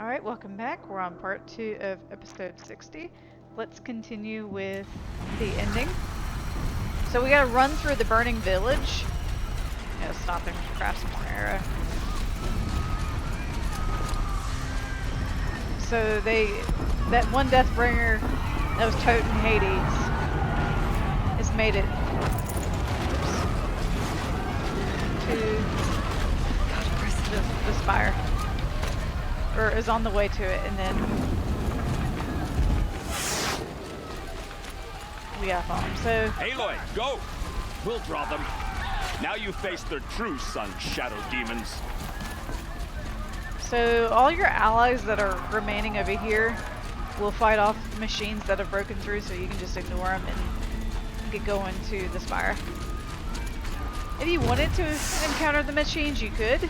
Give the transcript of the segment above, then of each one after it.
Alright, welcome back. We're on part 2 of episode 60. Let's continue with the ending. So we gotta run through the burning village. Yeah, stop and craft some more arrow. So that one Deathbringer that was toting Hades has made it to the spire. Or is on the way to it, and then we gotta follow him. So Aloy, go! We'll draw them. Now you face their true sun, shadow demons. So all your allies that are remaining over here will fight off machines that have broken through, so you can just ignore them and get going to the spire. If you wanted to encounter the machines, you could.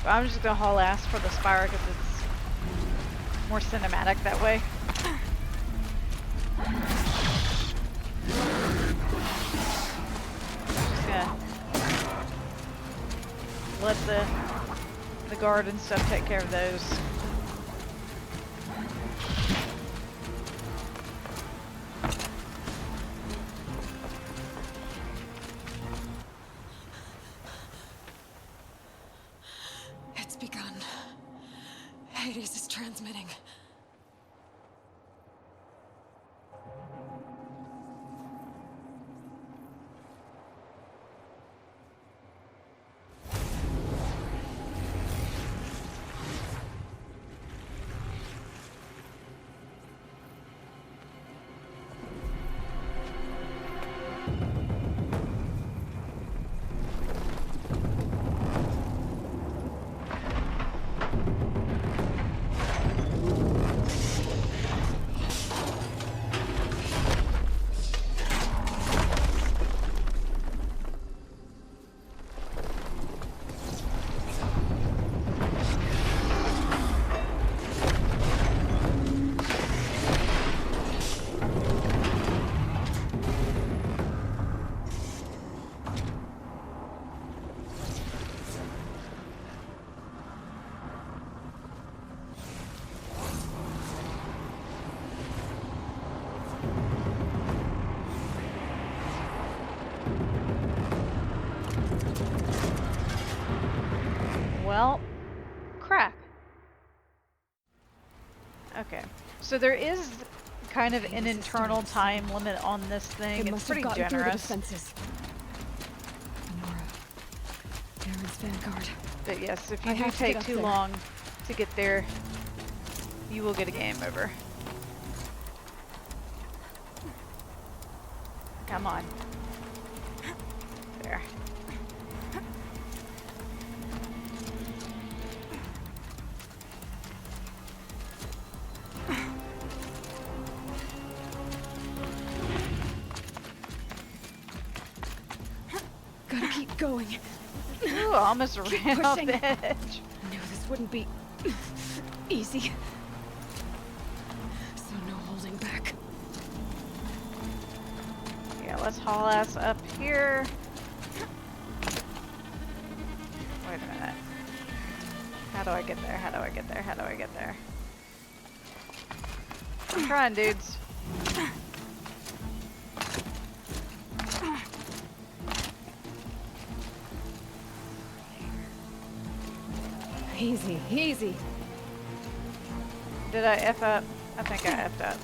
But I'm just gonna haul ass for the spire because it's more cinematic that way. Just gonna let the guard and stuff take care of those. It's begun. Hades is transmitting. Well, crap. Okay, so there is kind of an internal time limit on this thing. It It's must pretty have gotten through the generous. defenses. Nora. Darren's vanguard. But yes, if I you do have to take get up too there. long to get there, you will get a game over. Come on. There. Gotta keep going. Ooh, I almost ran off pushing. the edge. Knew this wouldn't be easy. So no holding back. Yeah, let's haul ass up here. Wait a minute. How do I get there? How do I get there? How do I get there? I'm trying, dudes. Easy, easy. Did I F up? I think I F'd up.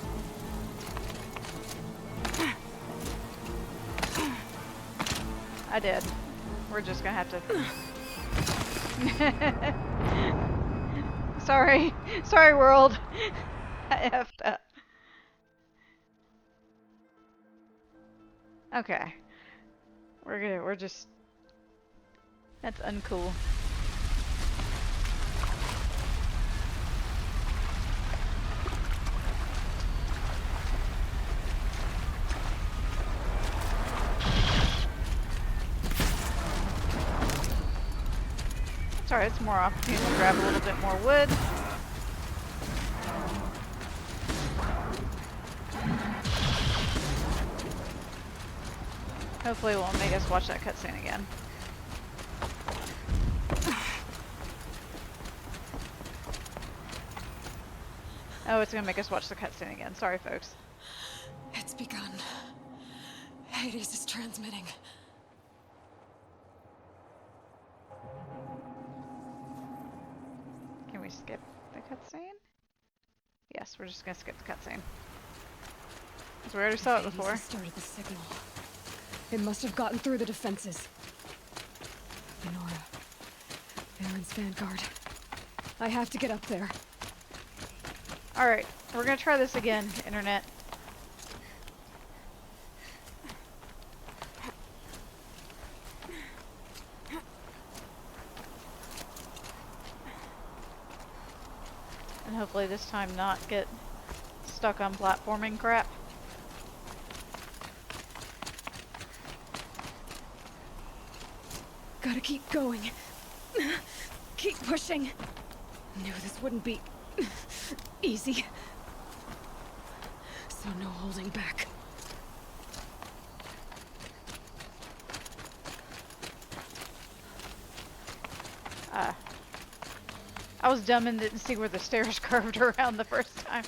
I did. We're just gonna have to... Sorry. Sorry, world. I F'd up. Okay. We're just... That's uncool. Sorry, it's more opportunity to grab a little bit more wood. Hopefully it won't make us watch that cutscene again. Oh, it's gonna make us watch the cutscene again. Sorry, folks. It's begun. Hades is transmitting. Can we skip the cutscene? Yes, we're just gonna skip the cutscene. Because we already saw it Hades before. has started the signal. It must have gotten through the defenses. Nora. Varen's vanguard. I have to get up there. Alright, we're gonna try this again, internet. And hopefully this time not get stuck on platforming crap. Gotta keep going. Keep pushing. Knew this wouldn't be easy. So no holding back. I was dumb and didn't see where the stairs curved around the first time.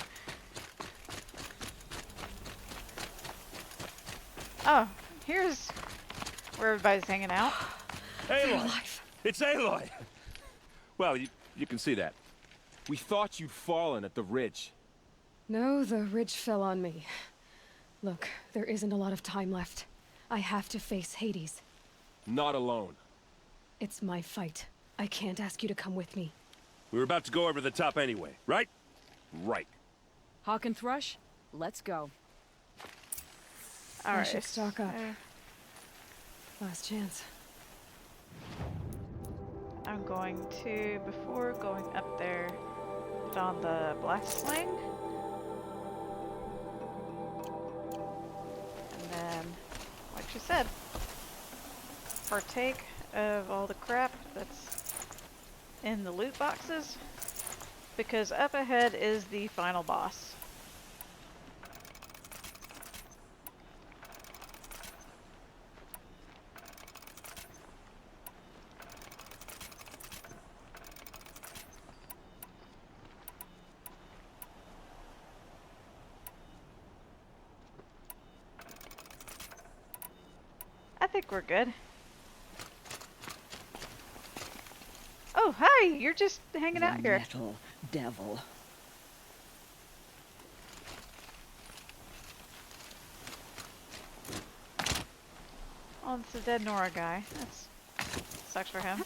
Oh, here's where everybody's hanging out. They're Aloy! alive. It's Aloy! Well, you can see that. We thought you'd fallen at the ridge. No, the ridge fell on me. Look, there isn't a lot of time left. I have to face Hades. Not alone. It's my fight. I can't ask you to come with me. We were about to go over the top anyway, right? Right. Hawk and Thrush, let's go. Alright. should stock up. Last chance. I'm going to, before going up there, put on the blast sling. And then, like you said, partake of all the crap that's in the loot boxes, because up ahead is the final boss. I think we're good. Oh, hi! You're just hanging out here. Metal devil. Oh, it's the dead Nora guy. That's sucks for him.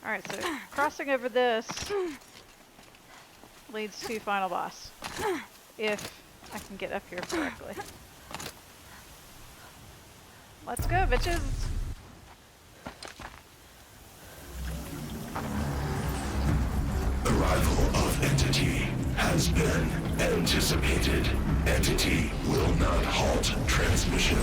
Alright, so crossing over this leads to final boss. If I can get up here correctly. Let's go, bitches! Arrival of Entity has been anticipated. Entity will not halt transmission.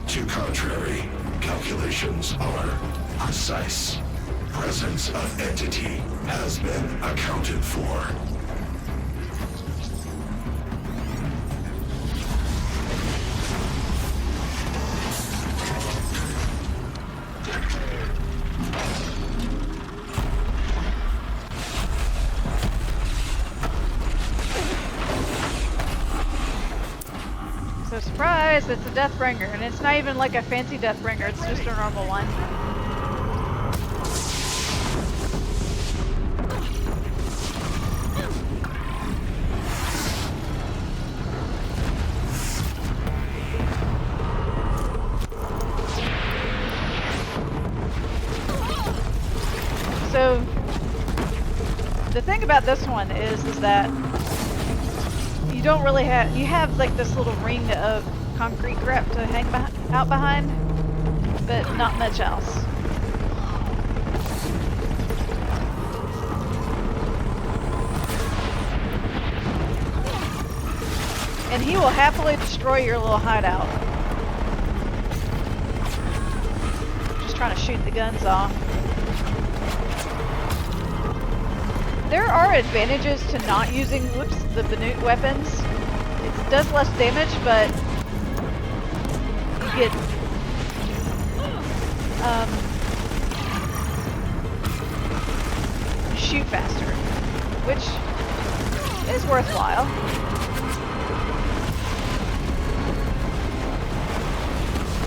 To contrary, calculations are precise. Presence of Entity has been accounted for. So surprise, it's a Deathbringer, and it's not even like a fancy Deathbringer, it's just a normal one. So, the thing about this one is that you don't really have, you have like this little ring of concrete crap to hang out behind, but not much else. And he will happily destroy your little hideout. Just trying to shoot the guns off. There are advantages to not using, whoops, the Banut weapons. It does less damage, but you get shoot faster, which is worthwhile.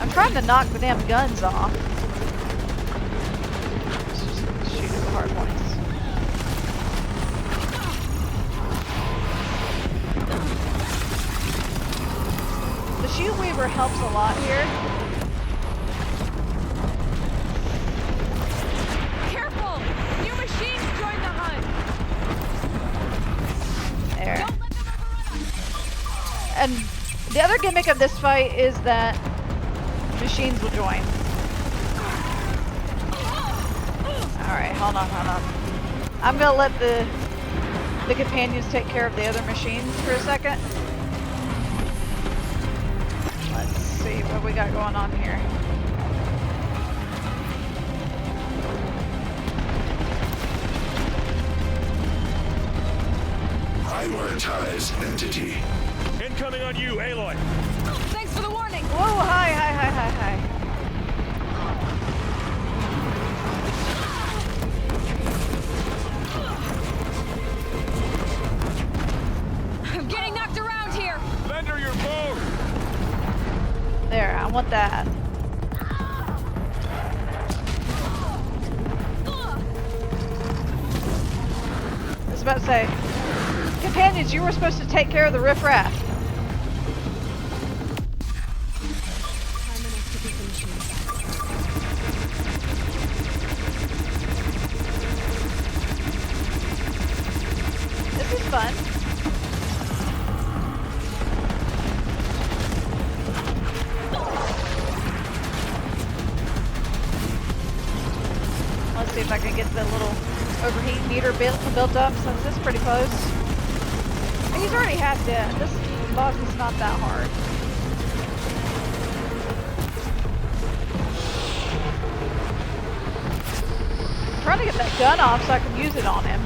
I'm trying to knock the damn guns off. Just shoot at the hard points. The Shield Weaver helps a lot here. Careful! New machines join the hunt! There. Don't let them overrun us! And the other gimmick of this fight is that machines will join. Alright, hold on. I'm gonna let the companions take care of the other machines for a second. Let's see what we got going on here. Prioritize entity. Incoming on you, Aloy. Thanks for the warning. Whoa, hi. I'm getting knocked around here. Lend her your bow. There, I want that. I was about to say, companions, you were supposed to take care of the riffraff. Time enough to get the machines. This is fun. Let's see if I can get the little overheat meter built up since it's pretty close. He's already half dead. This boss is not that hard. I'm trying to get that gun off so I can use it on him.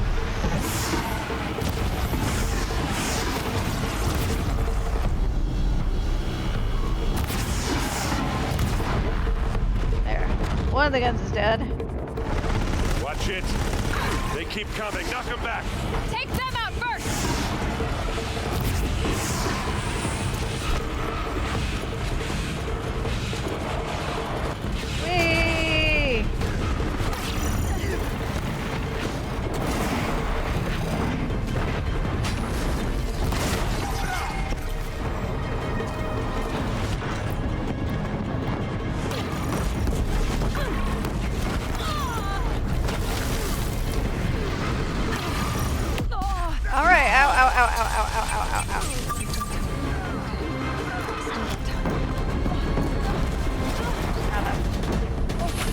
There. One of the guns is dead. Watch it. They keep coming. Knock them back. Take them out first. Whee! All right, ow.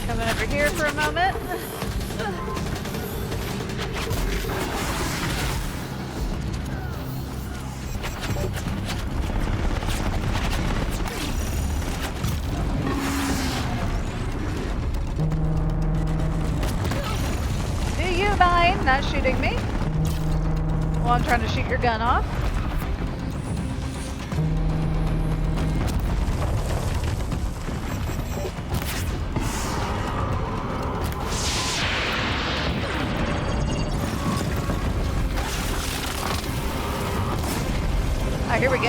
Coming over here for a moment. Do you mind not shooting me while I'm trying to shoot your gun off? Ah, here we go.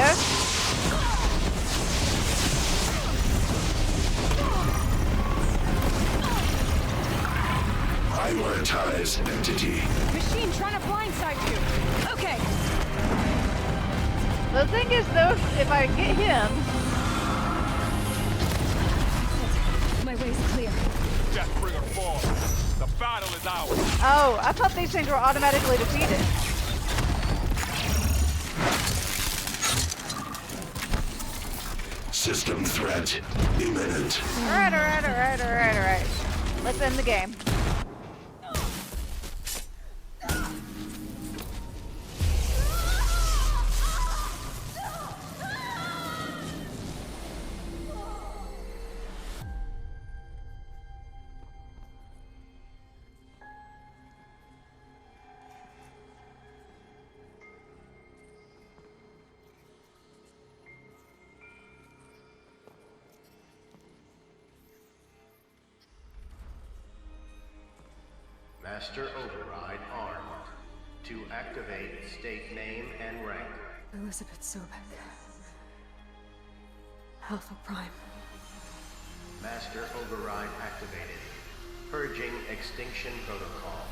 Prioritize entity. Machine trying to blindside you. Okay. The thing is, though, if I get him, My way's clear. Deathbringer falls. The battle is ours. oh, I thought these things were automatically defeated. System threat imminent. All right. Let's end the game. Master Override armed. To activate, state name and rank. Elizabeth Sobek. Alpha Prime. Master Override activated. Purging Extinction Protocol.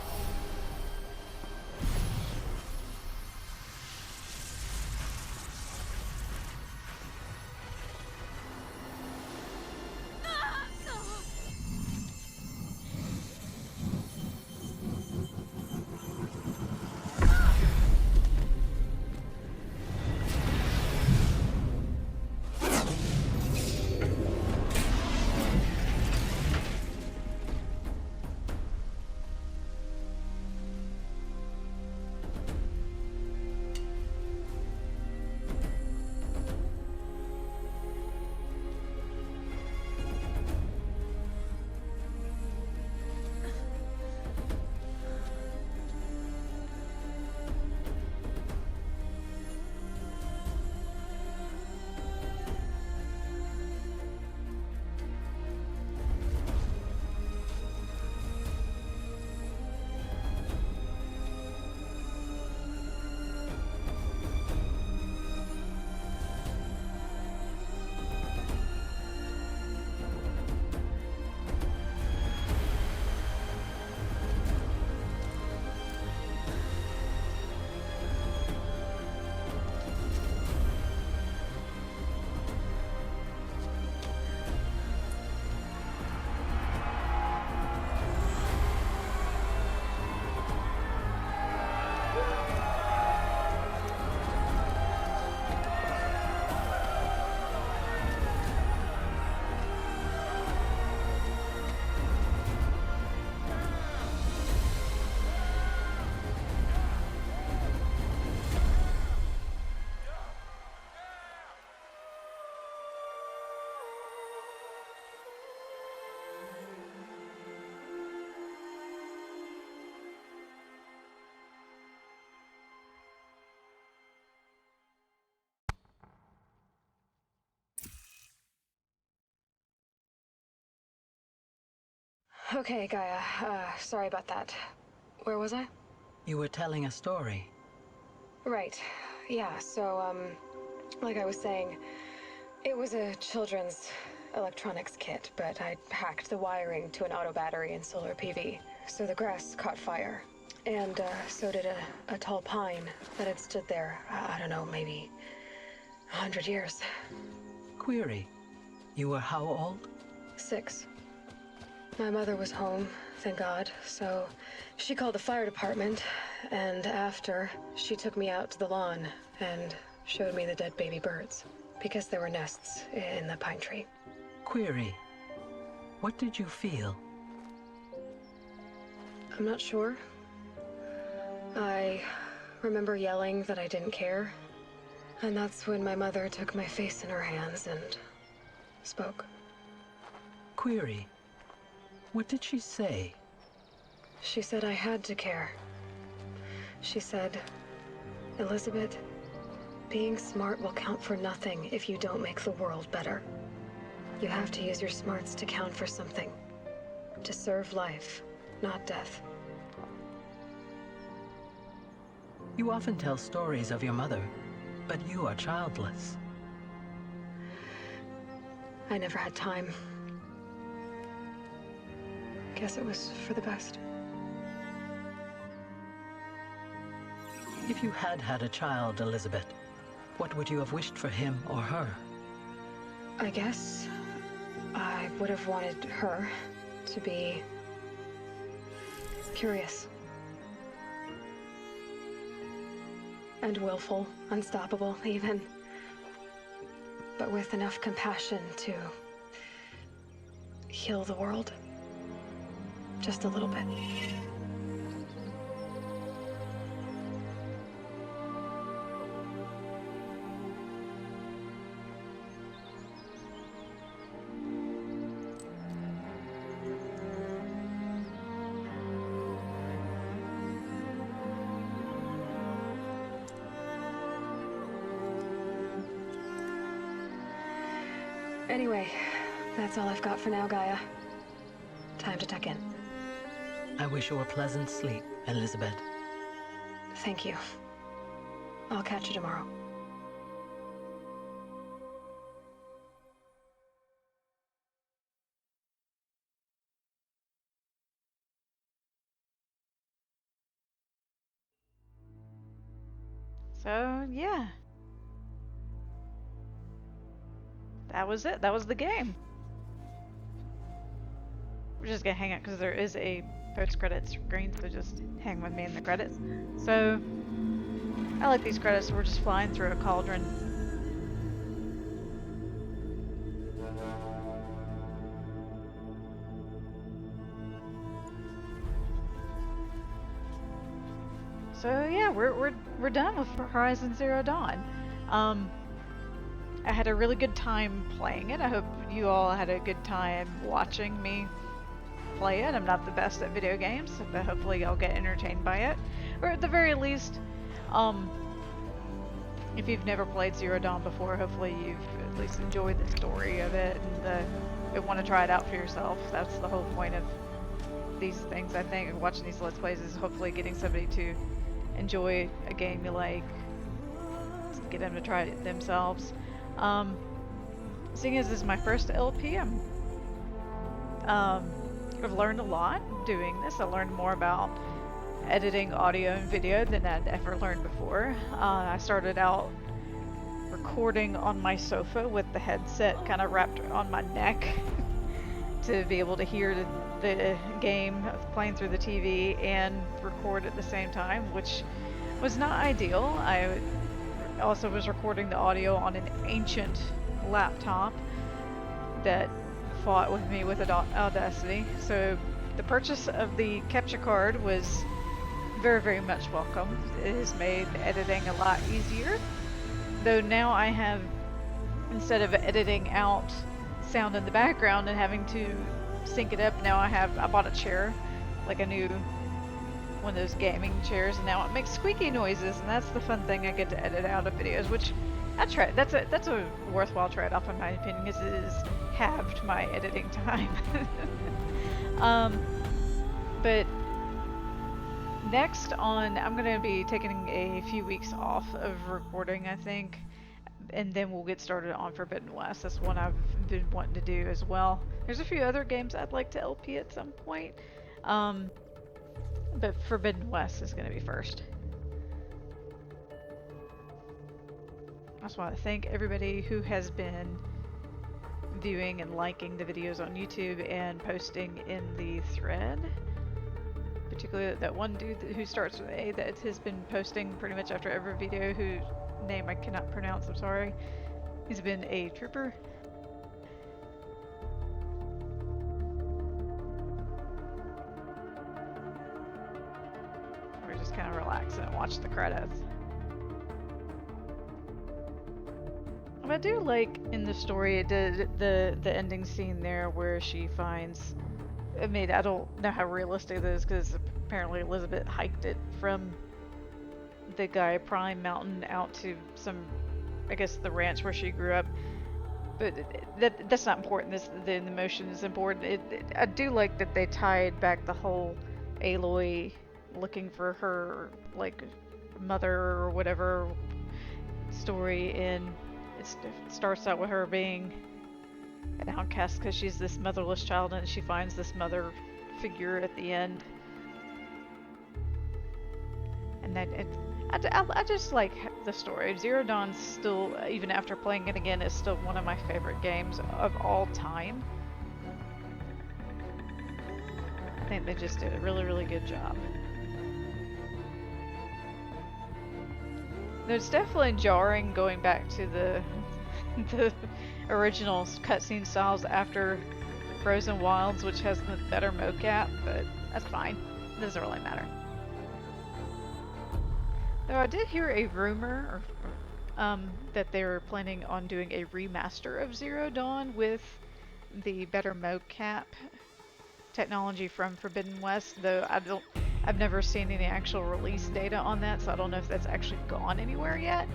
Okay, Gaia. Sorry about that. Where was I? You were telling a story. Right. Yeah, so, like I was saying, it was a children's electronics kit, but I'd hacked the wiring to an auto battery and solar PV. So the grass caught fire. And, so did a tall pine that had stood there, I don't know, maybe 100 years. Query. You were how old? 6. My mother was home, thank God, so she called the fire department, and after, she took me out to the lawn and showed me the dead baby birds, because there were nests in the pine tree. Query. What did you feel? I'm not sure. I remember yelling that I didn't care, and that's when my mother took my face in her hands and spoke. Query. What did she say? She said I had to care. She said, Elizabeth, being smart will count for nothing if you don't make the world better. You have to use your smarts to count for something. To serve life, not death. You often tell stories of your mother, but you are childless. I never had time. Guess it was for the best. If you had had a child, Elizabeth, what would you have wished for him or her? I guess I would have wanted her to be curious. And willful, unstoppable, even. But with enough compassion to heal the world. Just a little bit. Anyway, that's all I've got for now, Gaia. Time to tuck in. I wish you a pleasant sleep, Elizabeth. Thank you. I'll catch you tomorrow. So, yeah. That was it. That was the game. We're just gonna hang out because there is a post-credits screen, so just hang with me in the credits. So, I like these credits. We're just flying through a cauldron. So yeah, we're done with Horizon Zero Dawn. I had a really good time playing it. I hope you all had a good time watching me play it. I'm not the best at video games, but hopefully y'all get entertained by it. Or at the very least, if you've never played Zero Dawn before, hopefully you've at least enjoyed the story of it and want to try it out for yourself. That's the whole point of these things, I think, and watching these Let's Plays is hopefully getting somebody to enjoy a game you like, get them to try it themselves. Seeing as this is my first LP, I've learned a lot doing this. I learned more about editing audio and video than I'd ever learned before. I started out recording on my sofa with the headset kind of wrapped on my neck to be able to hear the game playing through the TV and record at the same time, which was not ideal. I also was recording the audio on an ancient laptop that fought with me with Audacity. So the purchase of the capture card was very, very much welcome. It has made editing a lot easier. Though now I have, instead of editing out sound in the background and having to sync it up, now I bought a chair, like a new one of those gaming chairs, and now it makes squeaky noises, and that's the fun thing I get to edit out of videos, which that's a worthwhile trade-off in my opinion, because it has halved my editing time. But next on, I'm going to be taking a few weeks off of recording, I think, and then we'll get started on Forbidden West. That's one I've been wanting to do as well. There's a few other games I'd like to LP at some point, but Forbidden West is going to be first. I just want to thank everybody who has been viewing and liking the videos on YouTube and posting in the thread. Particularly that one dude who starts with A that has been posting pretty much after every video, whose name I cannot pronounce, I'm sorry. He's been a trooper. We're just kind of relaxing and watch the credits. But I do like in the story the ending scene there where she finds, I mean, I don't know how realistic it is because apparently Elizabeth hiked it from the guy Prime Mountain out to some, I guess, the ranch where she grew up. But that's not important. The emotion is important. I do like that they tied back the whole Aloy looking for her, like, mother or whatever story in. It starts out with her being an outcast because she's this motherless child, and she finds this mother figure at the end. And I just like the story. Zero Dawn still, even after playing it again, is still one of my favorite games of all time. I think they just did a really, really good job. There's definitely jarring going back to the original cutscene styles after Frozen Wilds, which has the better mocap, but that's fine. It doesn't really matter. Though I did hear a rumor that they were planning on doing a remaster of Zero Dawn with the better mocap technology from Forbidden West, though I've never seen any actual release data on that, so I don't know if that's actually gone anywhere yet.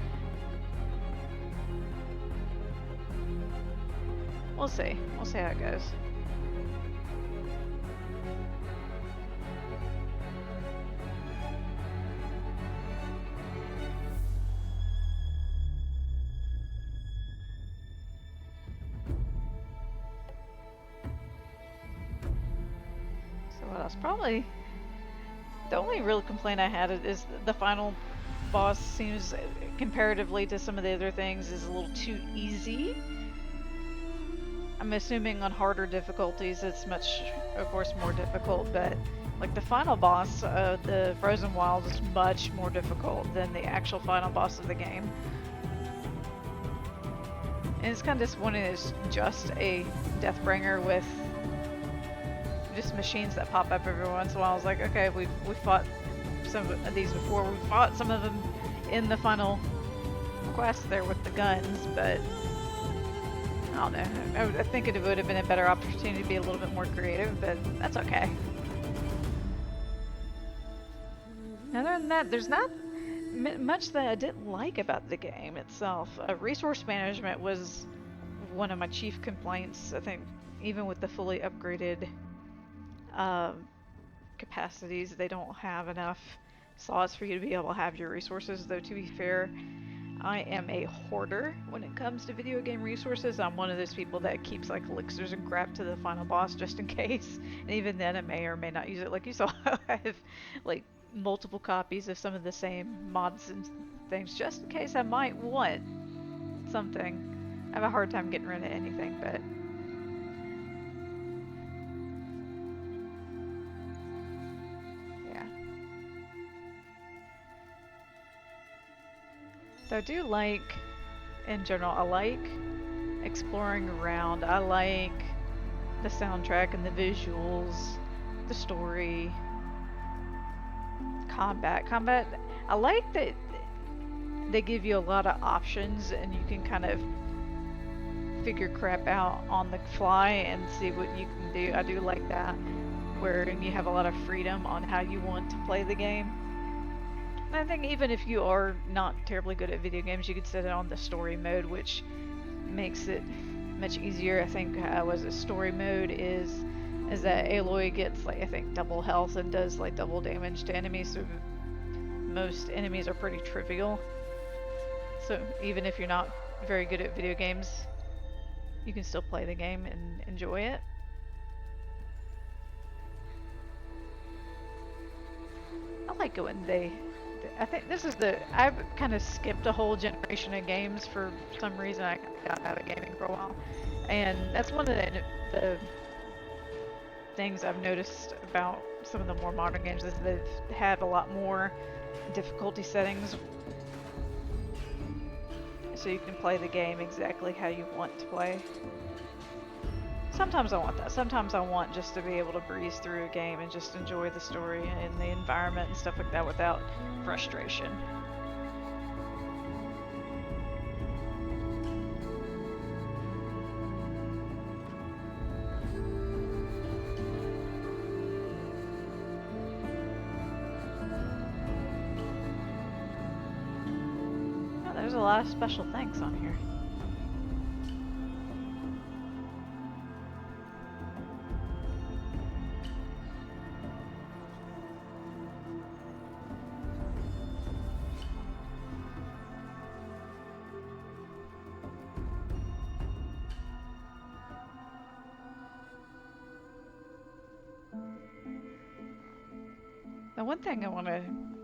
We'll see. We'll see how it goes. boss. Probably the only real complaint I had is the final boss seems, comparatively to some of the other things, is a little too easy. I'm assuming on harder difficulties it's much, of course, more difficult, but like the final boss, the Frozen Wilds, is much more difficult than the actual final boss of the game. And it's kind of disappointing it's just a Deathbringer with just machines that pop up every once in a while. I was like, okay, we fought some of these before. We fought some of them in the final quest there with the guns, but I don't know. I think it would have been a better opportunity to be a little bit more creative, but that's okay. Other than that, there's not much that I didn't like about the game itself. Resource management was one of my chief complaints. I think even with the fully upgraded capacities, they don't have enough slots for you to be able to have your resources. Though, to be fair, I am a hoarder when it comes to video game resources. I'm one of those people that keeps like elixirs and crap to the final boss just in case. And even then I may or may not use it. Like you saw, I have like multiple copies of some of the same mods and things just in case I might want something. I have a hard time getting rid of anything, but yeah. So I do like, in general, I like exploring around. I like the soundtrack and the visuals, the story, combat. I like that they give you a lot of options and you can kind of figure crap out on the fly and see what you can do. I do like that, where you have a lot of freedom on how you want to play the game. And I think even if you are not terribly good at video games, you could set it on the story mode, which makes it much easier. I think was a story mode is that Aloy gets like, I think, double health and does like double damage to enemies, so most enemies are pretty trivial. So even if you're not very good at video games, you can still play the game and enjoy it. I like it when I think this is I've kind of skipped a whole generation of games for some reason. I got out of gaming for a while, and that's one of the things I've noticed about some of the more modern games is they've had a lot more difficulty settings, so you can play the game exactly how you want to play. Sometimes I want that. Sometimes I want just to be able to breeze through a game and just enjoy the story and the environment and stuff like that without frustration. Oh, there's a lot of special thanks on here. Now, one thing I want to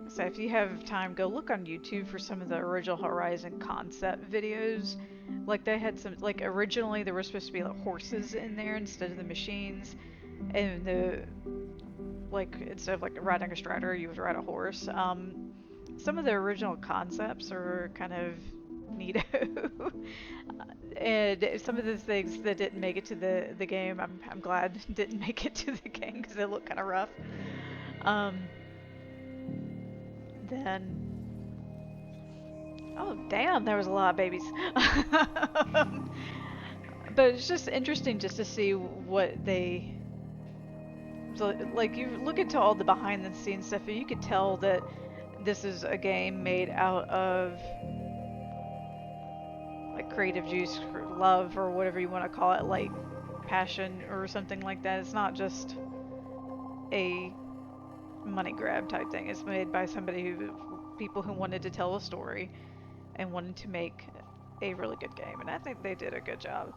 say, if you have time, go look on YouTube for some of the original Horizon concept videos. Like they had some, like originally there were supposed to be like horses in there instead of the machines, and like instead of like riding a strider, you would ride a horse. Some of the original concepts are kind of neato. And some of the things that didn't make it to the game, I'm glad didn't make it to the game because they look kind of rough. Then, oh damn, there was a lot of babies. But it's just interesting just to see what they, so, like, you look into all the behind the scenes stuff and you could tell that this is a game made out of like creative juice, or love, or whatever you want to call it, like passion or something like that. It's not just a money grab type thing. It's made by people who wanted to tell a story and wanted to make a really good game, and I think they did a good job.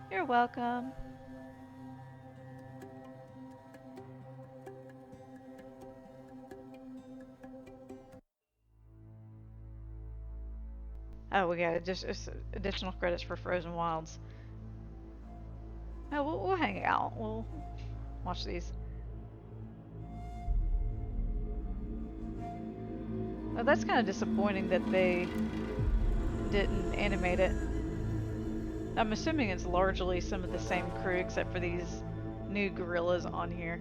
You're welcome. Oh, we got just additional credits for Frozen Wilds. Oh, we'll hang out. We'll watch these. Oh, that's kind of disappointing that they didn't animate it. I'm assuming it's largely some of the same crew except for these new gorillas on here.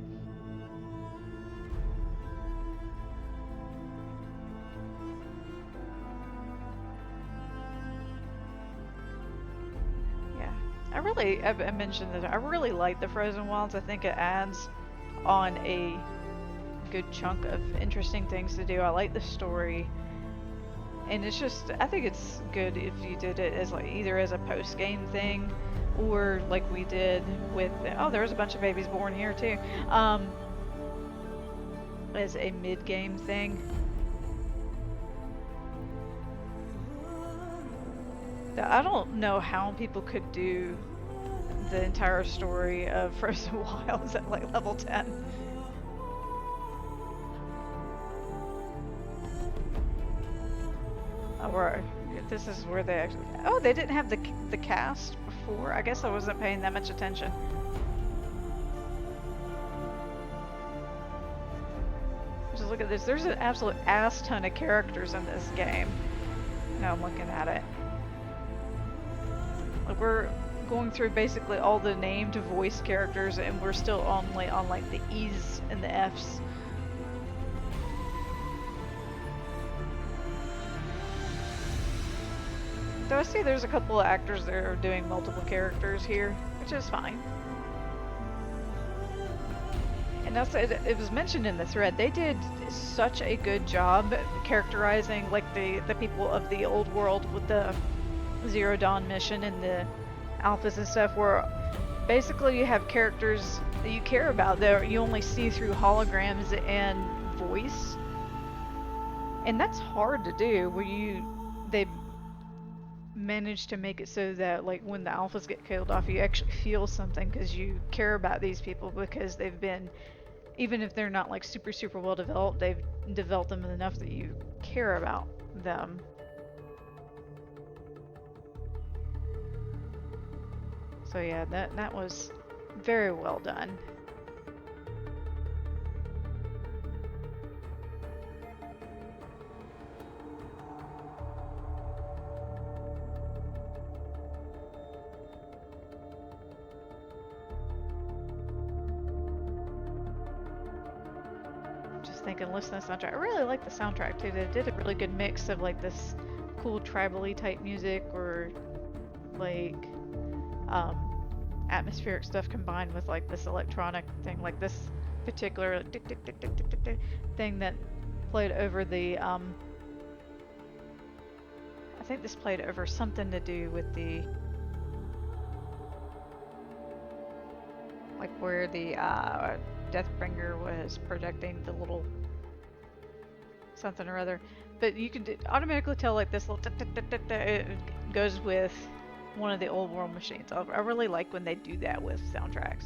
Yeah, I mentioned that I really like the Frozen Wilds. I think it adds on a good chunk of interesting things to do. I like the story. And it's just, I think it's good if you did it as like either as a post-game thing or like we did with, oh, there's a bunch of babies born here too, as a mid-game thing. I don't know how people could do the entire story of Frozen Wilds at like level 10. Or this is where they actually. Oh, they didn't have the cast before. I guess I wasn't paying that much attention. Just look at this. There's an absolute ass ton of characters in this game. Now I'm looking at it. Like we're going through basically all the named voice characters, and we're still only on like the E's and the F's. So I see there's a couple of actors that are doing multiple characters here, which is fine. And that's it was mentioned in the thread. They did such a good job characterizing like the people of the old world with the Zero Dawn mission and the alphas and stuff, where basically you have characters that you care about that you only see through holograms and voice. And that's hard to do where they managed to make it so that like when the alphas get killed off, you actually feel something because you care about these people, because they've been, even if they're not like super well developed, they've developed them enough that you care about them. So yeah, that was very well done. Thinking, listen to the soundtrack. I really like the soundtrack too. They did a really good mix of like this cool tribal-y type music or like atmospheric stuff combined with like this electronic thing, like this particular thing that played over the I think this played over something to do with the like where the Deathbringer was projecting the little something or other, but you can automatically tell like this little it goes with one of the old world machines. I really like when they do that with soundtracks.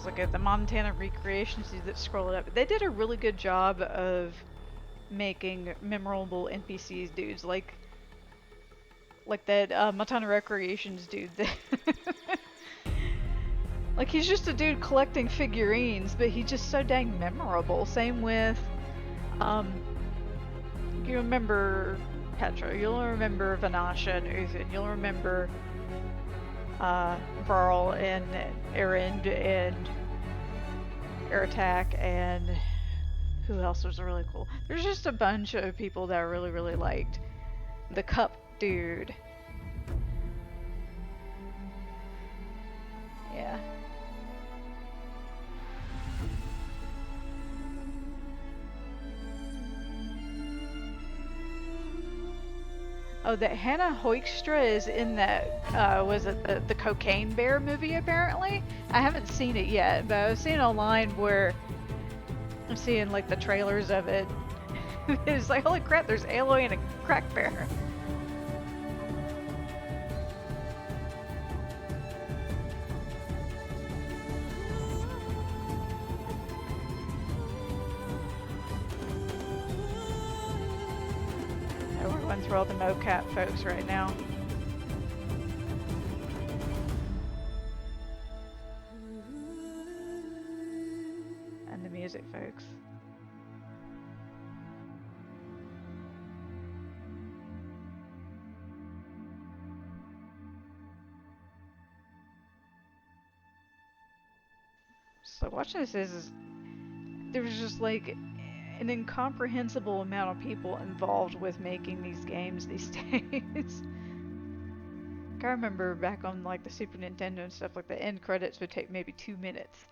Look at the Montana recreations that scroll it up. They did a really good job of making memorable NPCs dudes, like that Montana Recreations dude. Like he's just a dude collecting figurines, but he's just so dang memorable. Same with you remember Petra, you'll remember Vanasha and Uthin, you'll remember Varl and Erend and Aratak, and who else was really cool? There's just a bunch of people that I really liked. The Cup dude. Yeah. Oh, that Hannah Hoekstra is in that, was it the Cocaine Bear movie apparently? I haven't seen it yet, but I was seeing online where I'm seeing like the trailers of it. It's like, holy crap, there's Aloy and a crack bear. We're going through all the mocap folks right now. And the music folks. So watching this is there's just like an incomprehensible amount of people involved with making these games these days. I remember back on like the Super Nintendo and stuff, like the end credits would take maybe 2 minutes.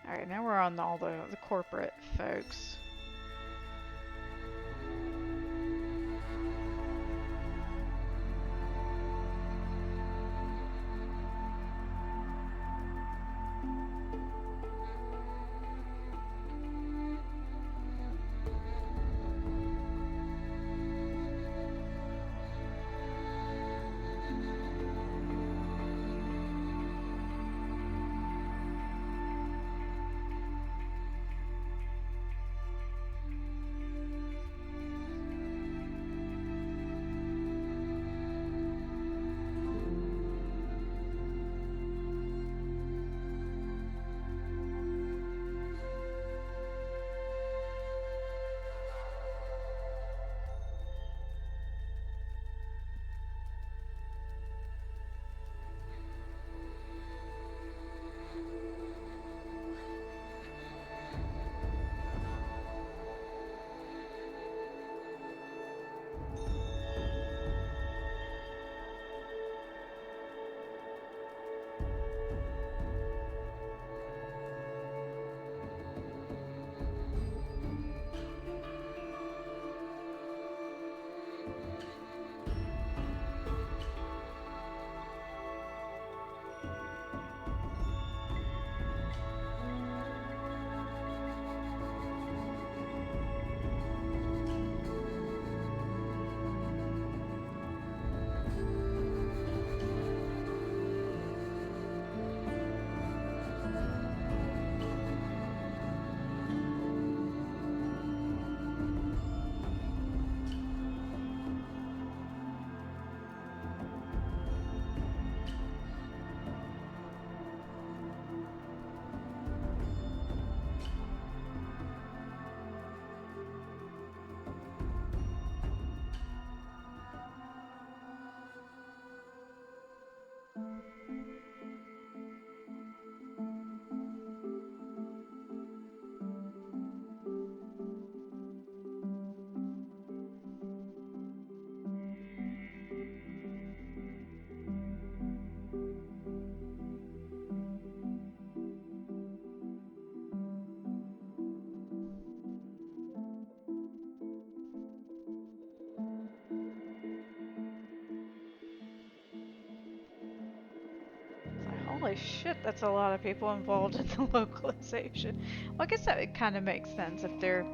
Alright, now we're on all the corporate folks. Holy shit, that's a lot of people involved in the localization. Well, I guess that kind of makes sense if they're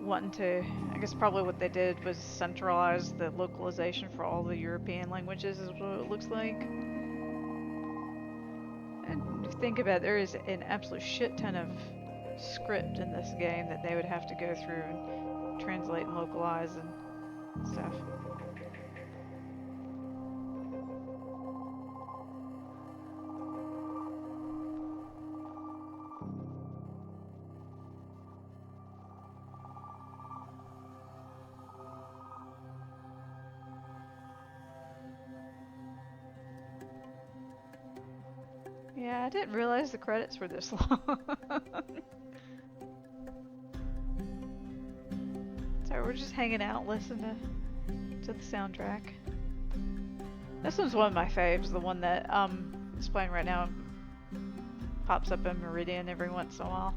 wanting to. I guess probably what they did was centralize the localization for all the European languages, is what it looks like. And if you think about it, there is an absolute shit ton of script in this game that they would have to go through and translate and localize and stuff. Yeah, I didn't realize the credits were this long. So we're just hanging out, listening to to the soundtrack. This one's one of my faves, the one that is playing right now. Pops up in Meridian every once in a while.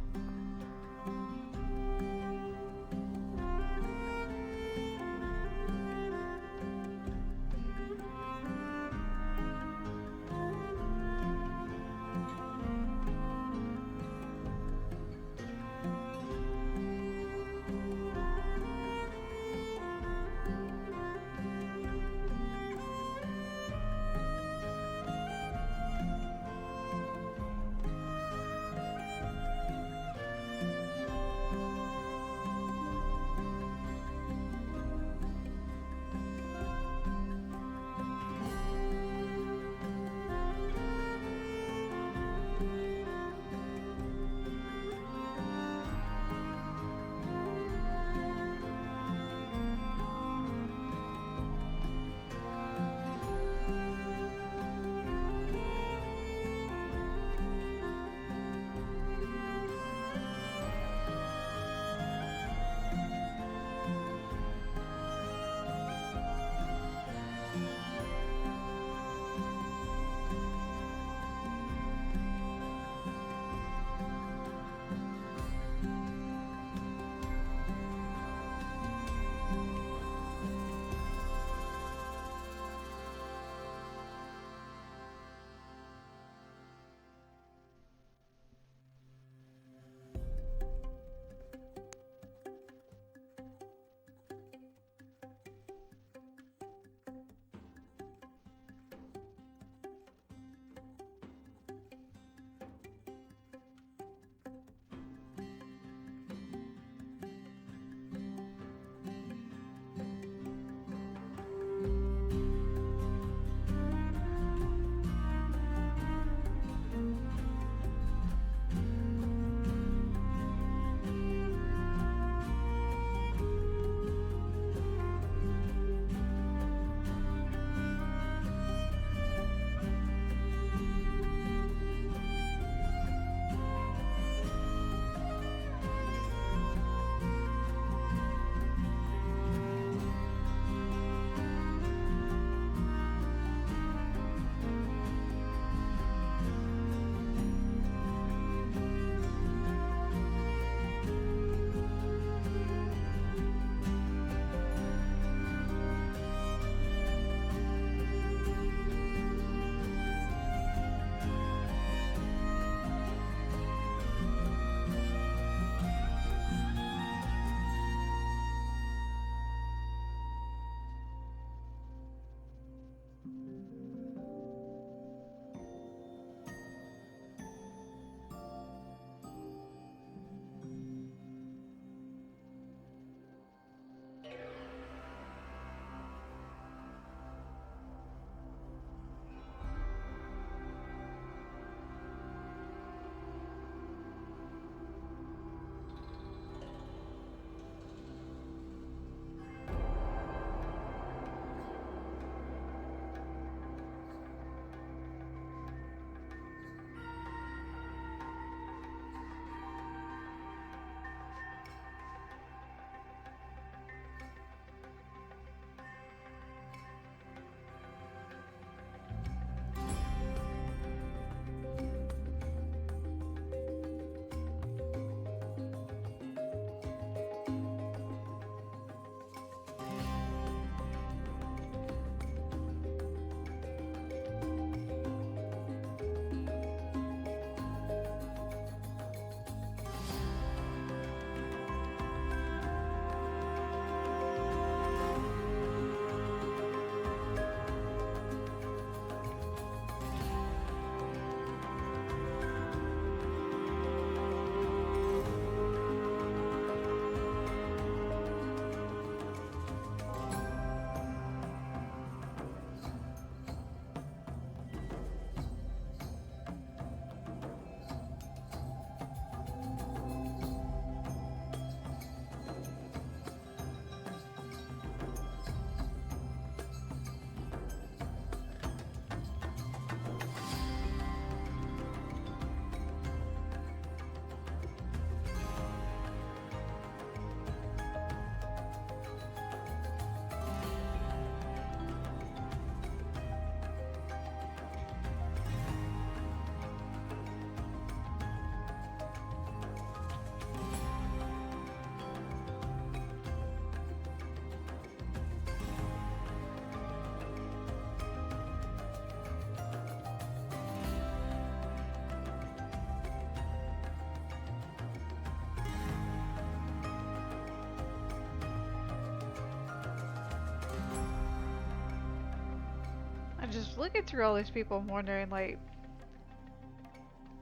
just looking through all these people, I'm wondering, like,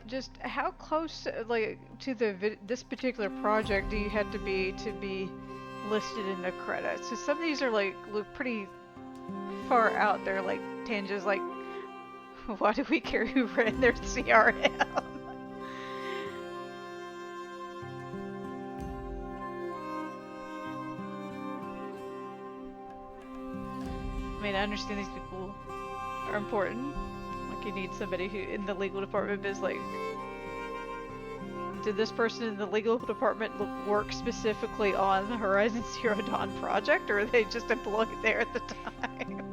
just how close, like, to this particular project do you have to be listed in the credits? So some of these are like look pretty far out there, like Tanja's like, why do we care who ran their CRM? I mean, I understand these people are important. Like, you need somebody who in the legal department is like, did this person in the legal department work specifically on the Horizon Zero Dawn project, or are they just employed there at the time?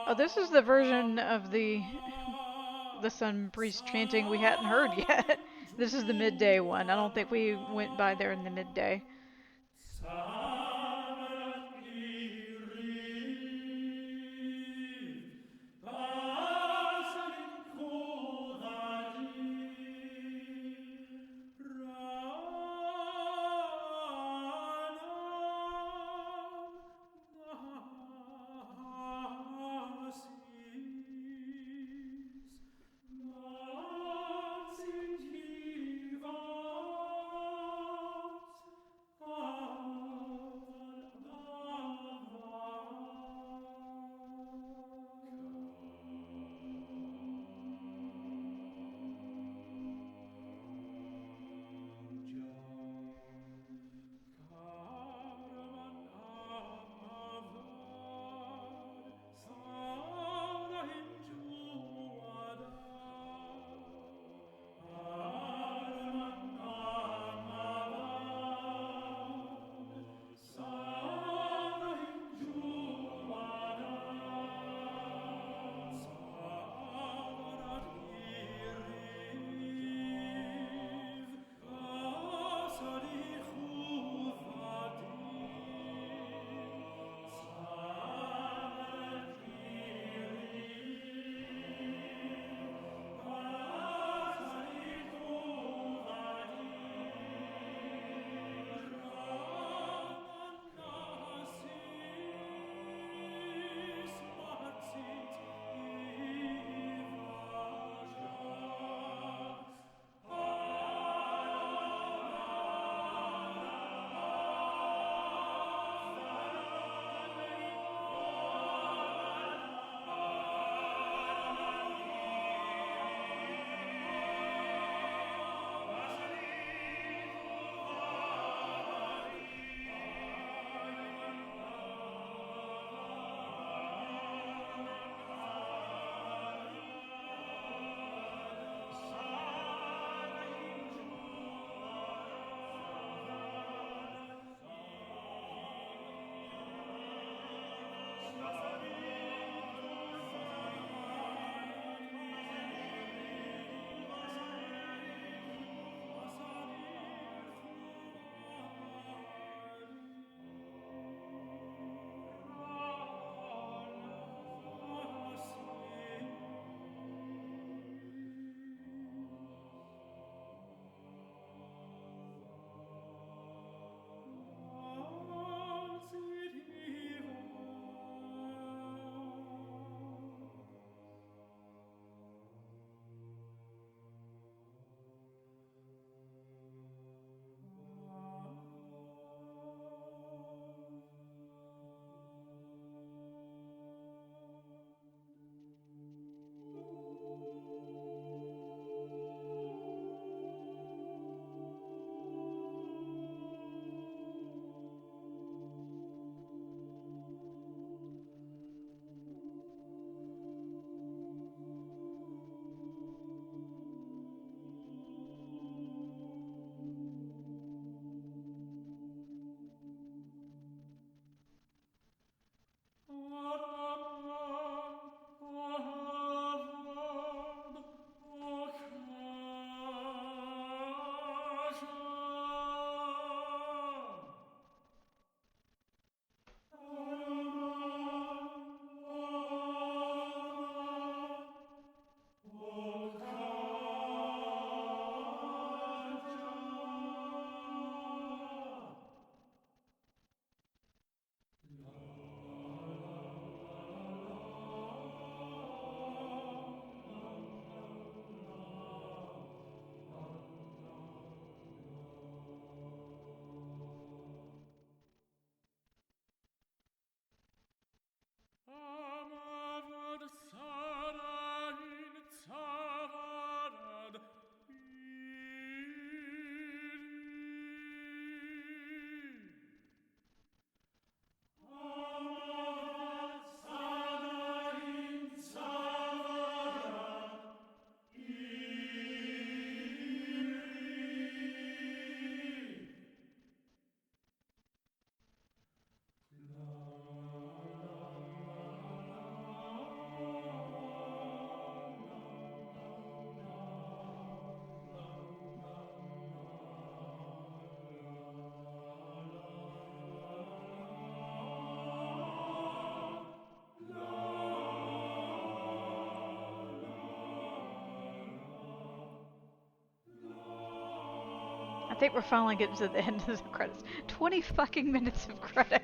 Oh, this is the version of the Sun Priest chanting we hadn't heard yet. This is the midday one. I don't think we went by there in the midday. I think we're finally getting to the end of the credits. 20 fucking minutes of credit.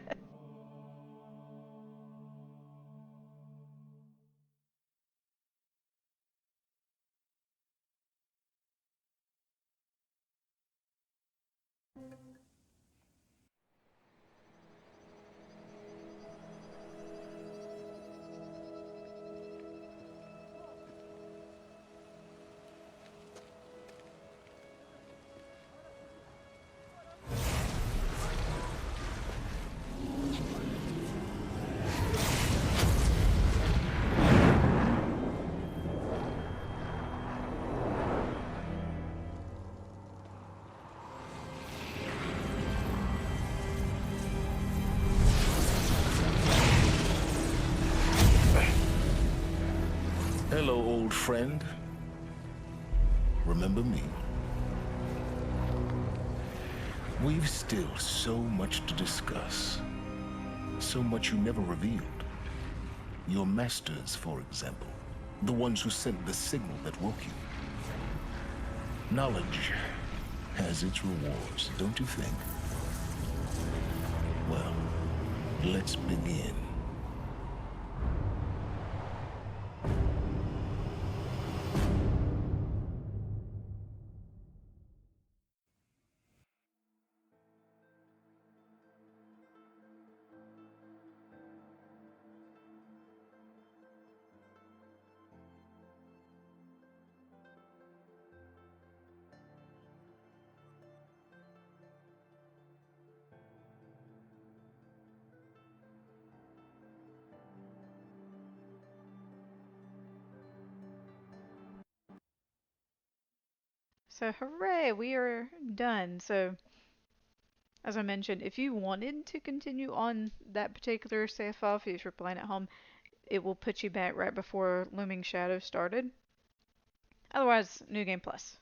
Hello, old friend. Remember me? We've still so much to discuss. So much you never revealed. Your masters, for example. The ones who sent the signal that woke you. Knowledge has its rewards, don't you think? Well, let's begin. So hooray, we are done. So as I mentioned, if you wanted to continue on that particular save off, if you're playing at home, it will put you back right before Looming Shadow started. Otherwise, New Game Plus.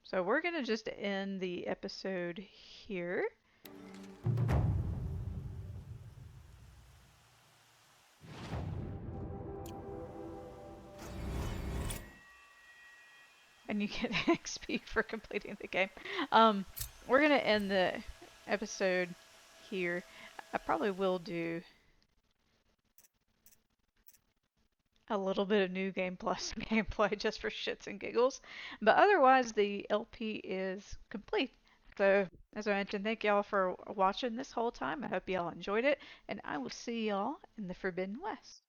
So we're gonna just end the episode here. And you get XP for completing the game. We're gonna end the episode here. I probably will do a little bit of New Game Plus gameplay just for shits and giggles. But otherwise, the LP is complete. So, as I mentioned, thank y'all for watching this whole time. I hope y'all enjoyed it, and I will see y'all in the Forbidden West.